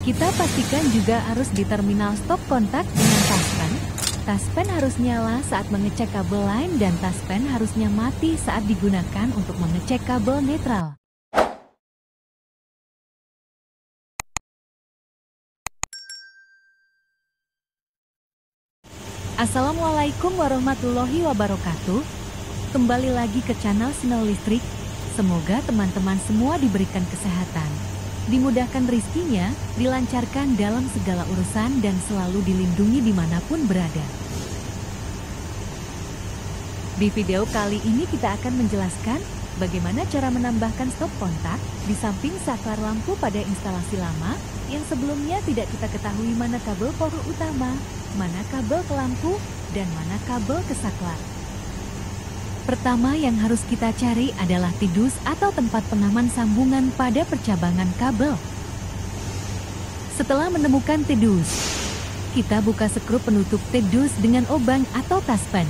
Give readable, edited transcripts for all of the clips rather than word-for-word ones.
Kita pastikan juga harus di terminal stop kontak dengan taspen. Taspen harus nyala saat mengecek kabel line dan taspen harusnya mati saat digunakan untuk mengecek kabel netral. Assalamualaikum warahmatullahi wabarakatuh. Kembali lagi ke channel Sinyal Listrik. Semoga teman-teman semua diberikan kesehatan, dimudahkan rezekinya, dilancarkan dalam segala urusan dan selalu dilindungi dimanapun berada. Di video kali ini kita akan menjelaskan bagaimana cara menambahkan stop kontak di samping saklar lampu pada instalasi lama yang sebelumnya tidak kita ketahui mana kabel power utama, mana kabel ke lampu, dan mana kabel ke saklar. Pertama yang harus kita cari adalah tidus atau tempat pengaman sambungan pada percabangan kabel. Setelah menemukan tidus, kita buka skrup penutup tidus dengan obang atau taspen.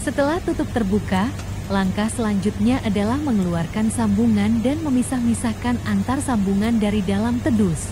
Setelah tutup terbuka, langkah selanjutnya adalah mengeluarkan sambungan dan memisah-misahkan antar sambungan dari dalam tedus.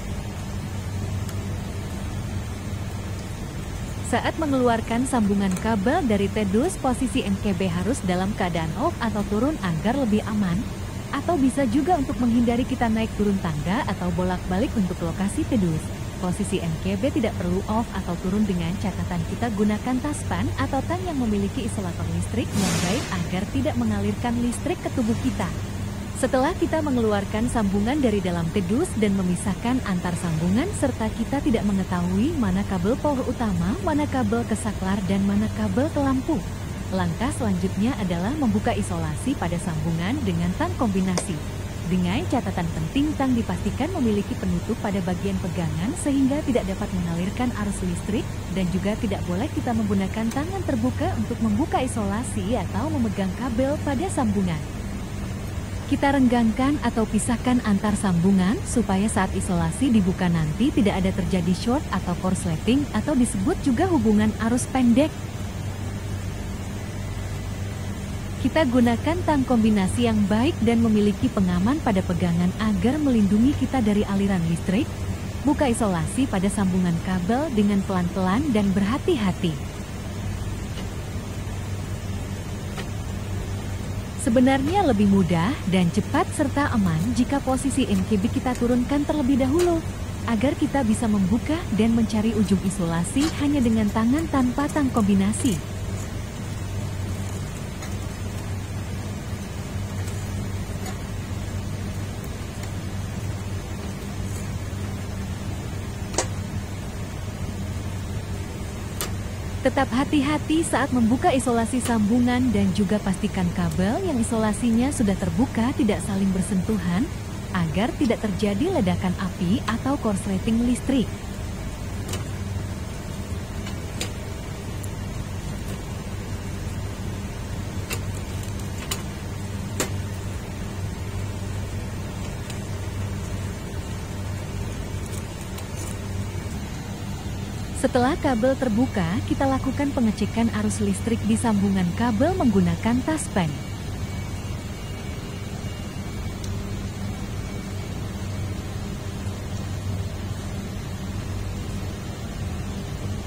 Saat mengeluarkan sambungan kabel dari tedus, posisi MKB harus dalam keadaan off atau turun agar lebih aman, atau bisa juga untuk menghindari kita naik turun tangga atau bolak-balik untuk lokasi tedus. Posisi MKB tidak perlu off atau turun dengan catatan kita gunakan taspen atau tang yang memiliki isolator listrik yang baik agar tidak mengalirkan listrik ke tubuh kita. Setelah kita mengeluarkan sambungan dari dalam tedus dan memisahkan antar sambungan serta kita tidak mengetahui mana kabel power utama, mana kabel ke saklar, dan mana kabel ke lampu, langkah selanjutnya adalah membuka isolasi pada sambungan dengan tang kombinasi. Dengan catatan penting, tang dipastikan memiliki penutup pada bagian pegangan sehingga tidak dapat mengalirkan arus listrik, dan juga tidak boleh kita menggunakan tangan terbuka untuk membuka isolasi atau memegang kabel pada sambungan. Kita renggangkan atau pisahkan antar sambungan supaya saat isolasi dibuka nanti tidak ada terjadi short atau korsleting atau disebut juga hubungan arus pendek. Kita gunakan tang kombinasi yang baik dan memiliki pengaman pada pegangan agar melindungi kita dari aliran listrik. Buka isolasi pada sambungan kabel dengan pelan-pelan dan berhati-hati. Sebenarnya lebih mudah dan cepat serta aman jika posisi MKB kita turunkan terlebih dahulu, agar kita bisa membuka dan mencari ujung isolasi hanya dengan tangan tanpa tang kombinasi. Tetap hati-hati saat membuka isolasi sambungan dan juga pastikan kabel yang isolasinya sudah terbuka tidak saling bersentuhan agar tidak terjadi ledakan api atau korsleting listrik. Setelah kabel terbuka, kita lakukan pengecekan arus listrik di sambungan kabel menggunakan taspen.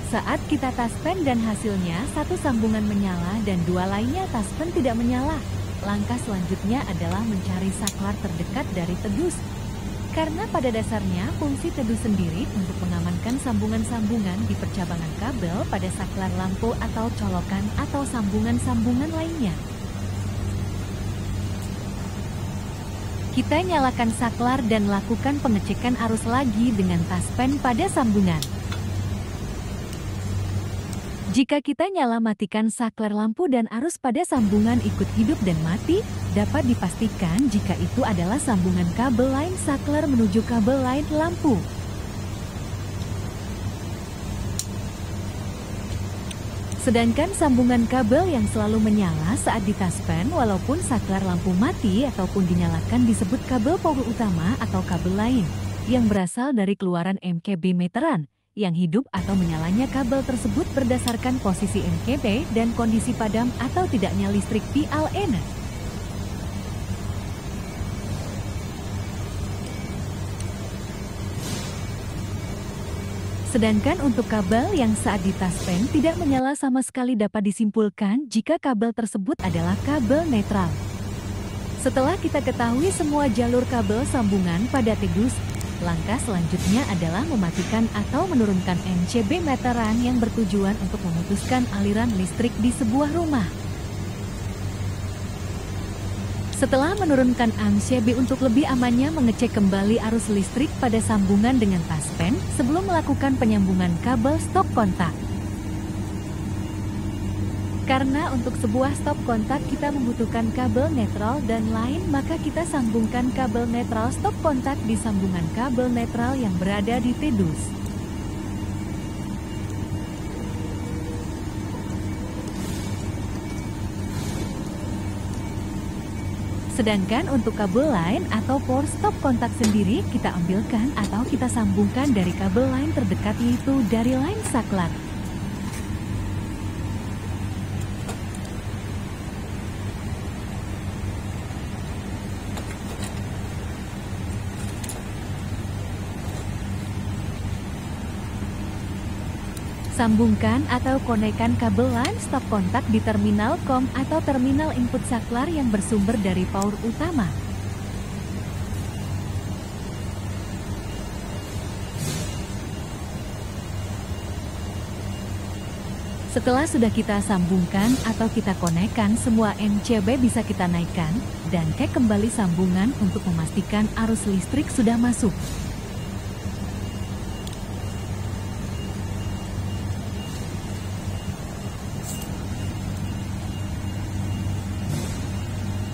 Saat kita taspen dan hasilnya satu sambungan menyala dan dua lainnya taspen tidak menyala, langkah selanjutnya adalah mencari saklar terdekat dari tedus. Karena pada dasarnya fungsi tedus sendiri untuk mengamankan sambungan-sambungan di percabangan kabel pada saklar lampu atau colokan atau sambungan-sambungan lainnya. Kita nyalakan saklar dan lakukan pengecekan arus lagi dengan taspen pada sambungan. Jika kita nyala matikan saklar lampu dan arus pada sambungan ikut hidup dan mati, dapat dipastikan jika itu adalah sambungan kabel line saklar menuju kabel line lampu. Sedangkan sambungan kabel yang selalu menyala saat ditaspen walaupun saklar lampu mati ataupun dinyalakan disebut kabel power utama atau kabel lain, yang berasal dari keluaran MKB meteran, yang hidup atau menyalanya kabel tersebut berdasarkan posisi MKB dan kondisi padam atau tidaknya listrik PLN. Sedangkan untuk kabel yang saat ditaspen tidak menyala sama sekali dapat disimpulkan jika kabel tersebut adalah kabel netral. Setelah kita ketahui semua jalur kabel sambungan pada TEDUS, langkah selanjutnya adalah mematikan atau menurunkan MCB meteran yang bertujuan untuk memutuskan aliran listrik di sebuah rumah. Setelah menurunkan MCB untuk lebih amannya mengecek kembali arus listrik pada sambungan dengan taspen sebelum melakukan penyambungan kabel stop kontak. Karena untuk sebuah stop kontak kita membutuhkan kabel netral dan lain, maka kita sambungkan kabel netral stop kontak di sambungan kabel netral yang berada di TEDUS. Sedangkan untuk kabel line atau power stop kontak sendiri kita ambilkan atau kita sambungkan dari kabel line terdekat, yaitu dari line saklar. Sambungkan atau konekkan kabel line stop kontak di terminal COM atau terminal input saklar yang bersumber dari power utama. Setelah sudah kita sambungkan atau kita konekkan, semua MCB bisa kita naikkan dan cek kembali sambungan untuk memastikan arus listrik sudah masuk.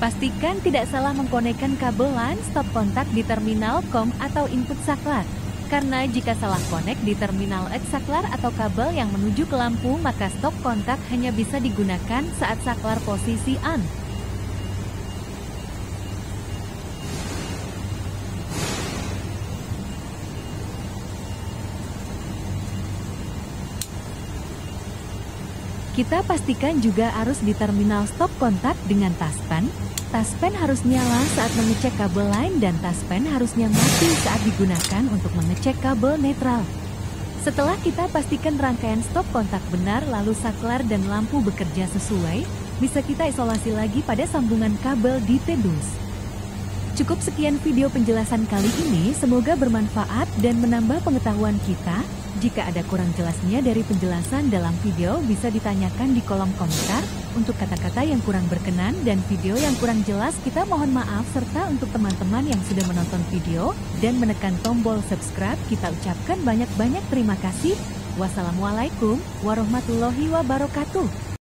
Pastikan tidak salah mengkonekkan kabel line stop kontak di terminal COM atau input saklar. Karena jika salah konek di terminal X saklar atau kabel yang menuju ke lampu, maka stop kontak hanya bisa digunakan saat saklar posisi on. Kita pastikan juga arus di terminal stop kontak dengan taspen. Taspen harus nyala saat mengecek kabel line dan taspen harusnya mati saat digunakan untuk mengecek kabel netral. Setelah kita pastikan rangkaian stop kontak benar lalu saklar dan lampu bekerja sesuai, bisa kita isolasi lagi pada sambungan kabel di TEDUS. Cukup sekian video penjelasan kali ini, semoga bermanfaat dan menambah pengetahuan kita. Jika ada kurang jelasnya dari penjelasan dalam video, bisa ditanyakan di kolom komentar. Untuk kata-kata yang kurang berkenan dan video yang kurang jelas, kita mohon maaf. Serta untuk teman-teman yang sudah menonton video dan menekan tombol subscribe, kita ucapkan banyak-banyak terima kasih. Wassalamualaikum warahmatullahi wabarakatuh.